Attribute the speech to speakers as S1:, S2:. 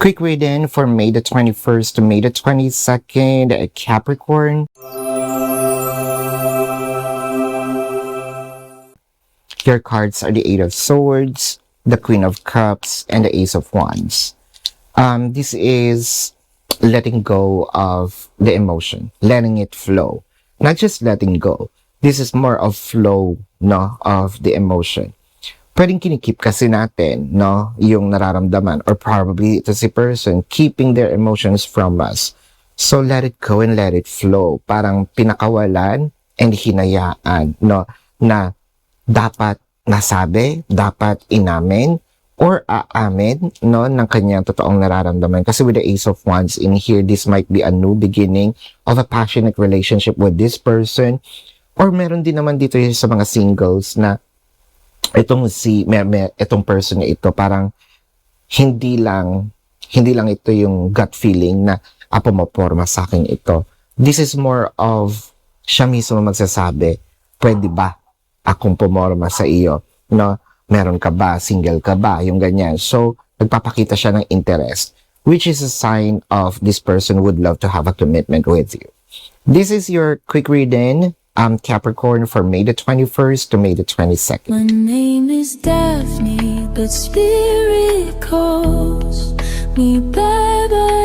S1: Quick reading for May the 21st to May the 22nd, Capricorn. Your cards are the Eight of Swords, the Queen of Cups, and the Ace of Wands. This is letting go of the emotion, letting it flow. Not just letting go. This is more of flow, no, of the emotion. Pwedeng kinikip kasi natin, no, yung nararamdaman, or probably ito si person keeping their emotions from us. So let it go and let it flow. Parang pinakawalan and hinayaan, no, na dapat nasabi, dapat inamin, or aamin, no, ng kanyang totoong nararamdaman. Kasi with the Ace of Wands in here, this might be a new beginning of a passionate relationship with this person. Or meron din naman dito sa mga singles na itong person na ito parang hindi lang ito yung gut feeling na pumaporma sa akin ito. This is more of siya mismo magsasabi, pwede ba akong pumorma sa iyo? No? Meron ka ba? Single ka ba? Yung ganyan. So, nagpapakita siya ng interest, which is a sign of this person would love to have a commitment with you. This is your quick reading, Capricorn, for May the 21st to May the 22nd.
S2: My name is Daphne, but spirit calls me bye-bye.